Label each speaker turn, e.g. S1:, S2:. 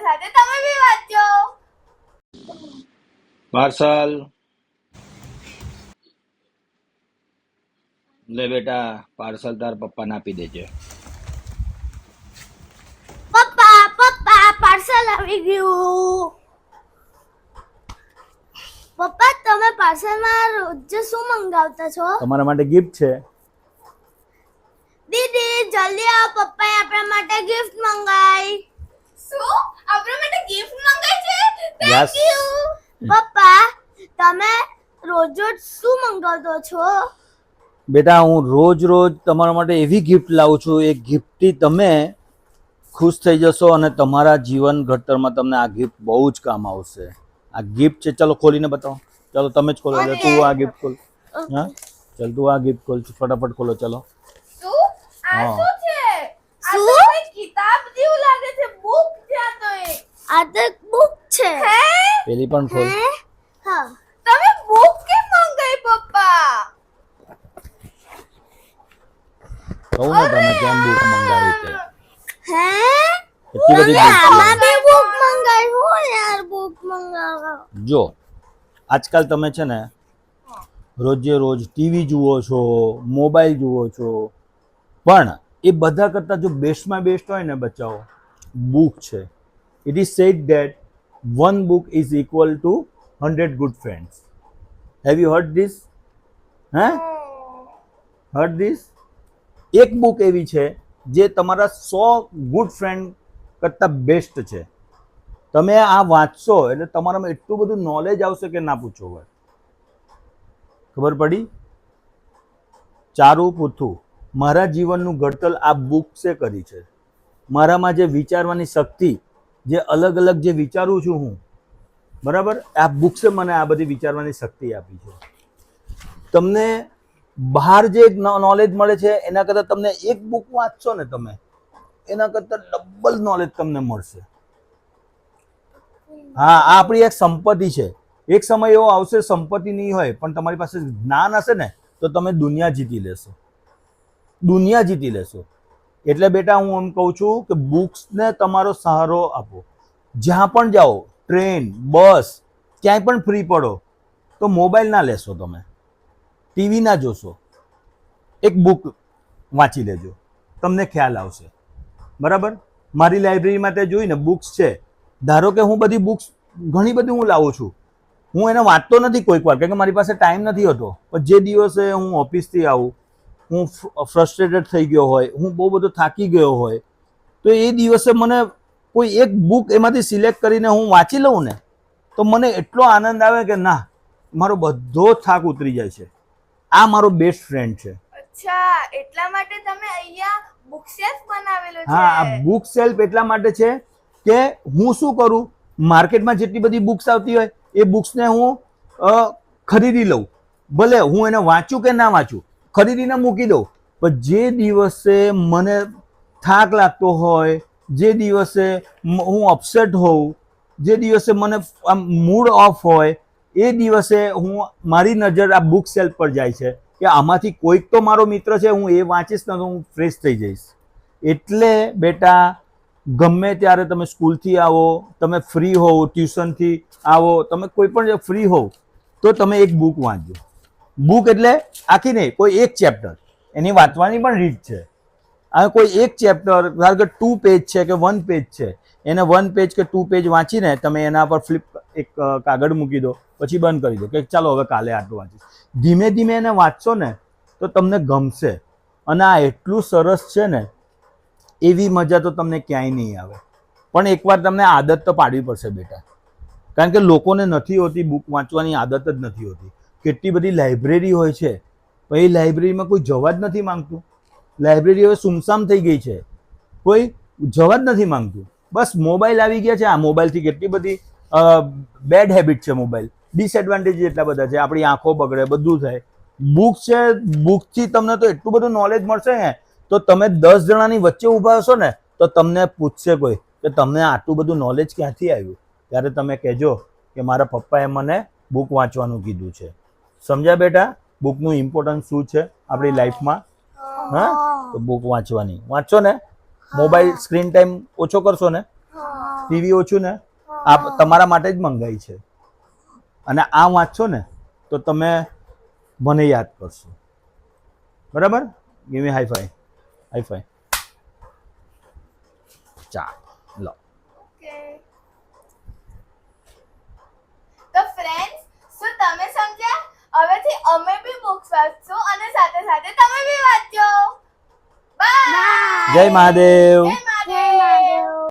S1: સાથે તમે બી વાંચો.
S2: પાર્સલ લે બેટા, પાર્સલ તાર પપ્પાને આપી દેજે.
S1: પપ્પા પપ્પા પાર્સલ આવી ગયું. પપ્પા તમે પાર્સલમાં રોજ શું મંગાવતા છો?
S3: તમારા માટે ગિફ્ટ છે.
S1: દીદી જલ્દી આવો, પપ્પાએ આપણા માટે ગિફ્ટ મંગાઈ. શું? આપણા માટે ગિફ્ટ મંગાઈ છે?
S3: Yes.
S1: Thank you. પપ્પા તમે રોજ શું મંગાવતો છો?
S3: બેટા હું રોજ તમારા માટે એવી ગિફ્ટ લાવું છું, એ ગિફ્ટથી તમે ખુશ થઈ જશો અને તમારા જીવન ઘડતરમાં તમને આ ગિફ્ટ બહુ જ કામ આવશે. આ ગિફ્ટ છે, ચલો ખોલીને બતાવો. ચલો તમે જ ખોલો. એટલે તું આ ગિફ્ટ ખોલ. હા ચલ તું આ ગિફ્ટ ખોલ, ફટાફટ ખોલો. ચલો.
S1: શું? આ
S3: હા.
S1: શું છે? આ તો કોઈ કિતાબ જેવું લાગે છે. બુક છે આ તો. આ તો બુક છે. હે?
S3: પેલી પણ ખોલ.
S1: હા. તમે બુક કેમ મંગાઈ પપ્પા?
S3: કહું ને તમે કેમ બુક મંગાવી તે.
S1: હે?
S3: એટલી બધી બુક
S1: આમાં બી બુક મંગાઈ હો યાર, બુક મંગાવો.
S3: જો આજકાલ તમે છે ને રોજે રોજ ટીવી જુઓ છો, મોબાઈલ જુઓ છો, પણ એ બધા કરતાં જો બેસ્ટમાં બેસ્ટ હોય ને બચ્ચાઓ, બુક છે. It is said that 1 book is equal to 100 good friends. Have you heard this? હે heard this? એક બુક એવી છે જે તમારા 100 ગુડ ફ્રેન્ડ કરતાં બેસ્ટ છે. તમે આ વાંચશો એટલે તમારામાં એટલું બધું નોલેજ આવશે કે ના પૂછો વાત. ખબર પડી? ચારું પૂથું મારા જીવનનું ઘડતર આ બુક્સે કરી છે. મારામાં જે વિચારવાની શક્તિ, જે અલગ અલગ જે વિચારું છું હું, બરાબર, આ બુક્સે મને આ બધી વિચારવાની શક્તિ આપી છે. તમને બહાર જે નોલેજ મળે છે એના કરતાં તમને એક બુક વાંચશો ને તમે, એના કરતાં ડબલ નોલેજ તમને મળશે. હા, આ આપણી એક સંપત્તિ છે. એક સમય એવો આવશે સંપત્તિ નહીં હોય, પણ તમારી પાસે જ્ઞાન હશે ને તો તમે દુનિયા જીતી લેશો. દુનિયા જીતી લેશો. એટલે બેટા હું એમ કહું છું કે બુક્સને તમારો સહારો આપો. જ્યાં પણ જાઓ, ટ્રેન, બસ, ક્યાંય પણ ફ્રી પડો તો મોબાઈલ ના લેશો, તમે ટીવી ના જોશો, એક બુક વાંચી લેજો, તમને ખ્યાલ આવશે. બરાબર? મારી લાઇબ્રેરીમાં તે જોઈને બુક્સ છે. ધારો કે હું બધી બુક્સ ઘણી બધી હું લાવું છું, હું એને વાંચતો નથી કોઈક વાર, કારણ કે મારી પાસે ટાઈમ નથી હોતો. પણ જે દિવસે હું ઓફિસથી આવું, હું ફ્રસ્ટ્રેટેડ થઈ ગયો હોય, હું બહુ બધો થાકી ગયો હોય, તો એ દિવસે મને કોઈ એક બુક એમાંથી સિલેક્ટ કરીને હું વાંચી લઉં ને તો મને એટલો આનંદ આવે કે ના, મારો બધો થાક ઉતરી જાય છે. આ મારો બેસ્ટ ફ્રેન્ડ છે.
S1: અચ્છા, એટલા માટે તમે અહીંયા બુક શેલ્ફ બનાવેલો છે.
S3: હા, આ બુક શેલ્ફ એટલા માટે છે કે હું શું કરું, માર્કેટમાં જેટલી બધી બુક્સ આવતી હોય એ બુક્સને હું ખરીદી લઉં. ભલે હું એને વાંચું કે ના વાંચું, ખરીદીને મૂકી દઉં. પણ જે દિવસે મને થાક લાગતો હોય, જે દિવસે હું અપસેટ હોઉં, જે દિવસે મને આમ મૂડ ઓફ હોય, એ દિવસે મારી નજર આ બુક શેલ્ફ પર જાય છે કે આમાંથી કોઈક તો મારો મિત્ર છે, હું એ વાંચીશ ને તો હું ફ્રેશ થઈ જઈશ. એટલે બેટા ગમે ત્યારે તમે સ્કૂલથી આવો, તમે ફ્રી હોવ, ટ્યુશનથી આવો, તમે કોઈ પણ ફ્રી હોવ તો તમે એક બુક વાંચજો. બુક એટલે આખી નહીં, કોઈ એક ચેપ્ટર, એની વાંચવાની પણ રીત છે. આ કોઈ એક ચેપ્ટર, ધારો કે 2 પેજ છે કે 1 પેજ છે, એને 1 પેજ કે 2 પેજ વાંચીને તમે એના પર ફ્લિપ એક કાગળ મૂકી દો, પછી બંધ કરી દો કે ચાલો હવે કાલે આટલું વાંચીશ. ધીમે ધીમે એને વાંચશો ને તો તમને ગમશે. અને આ એટલું સરસ છે ને, એવી મજા તો તમને ક્યાંય નહીં આવે. પણ એકવાર તમને આદત તો પાડવી પડશે બેટા, કારણ કે લોકોને નથી હોતી બુક વાંચવાની આદત જ નથી હોતી. કેટલી બધી લાઇબ્રેરી હોય છે, પણ એ લાઇબ્રેરીમાં કોઈ જવા જ નથી માંગતું. લાઇબ્રેરી હવે સુમસામ થઈ ગઈ છે, કોઈ જવા જ નથી માંગતું. બસ મોબાઈલ આવી ગયા છે. આ મોબાઈલથી કેટલી બધી બેડ હેબિટ છે. મોબાઈલ ડિસએડવાન્ટેજ એટલા બધા છે, આપણી આંખો બગડે, બધું થાય. બુક છે, બુકથી તમને તો એટલું બધું નોલેજ મળશે ને, તો તમે 10 જણાની વચ્ચે ઊભા હશો ને તો તમને પૂછશે કોઈ કે તમને આટલું બધું નોલેજ ક્યાંથી આવ્યું, ત્યારે તમે કહેજો કે મારા પપ્પાએ મને બુક વાંચવાનું કીધું છે. સમજ્યા બેટા? બુકનું ઇમ્પોર્ટન્સ શું છે આપણી લાઈફમાં? હા, તો બુક વાંચવાની. વાંચો ને, મોબાઈલ સ્ક્રીન ટાઈમ ઓછો કરશો ને, ટીવી ઓછું ને આ તમારા માટે જ મંગાઈ છે અને આ વાંચશો ને તો તમે મને યાદ કરશો બરાબર ગીવ મી હાઈ ફાઈ ચા લો
S1: તો ફ્રેન્ડ્સ શું તમે સમજ્યા હવેથી અમે બી બુક્સ વાંચશું અને સાથે સાથે તમે બી વાંચજો બાય
S3: જય મહાદેવ
S1: જય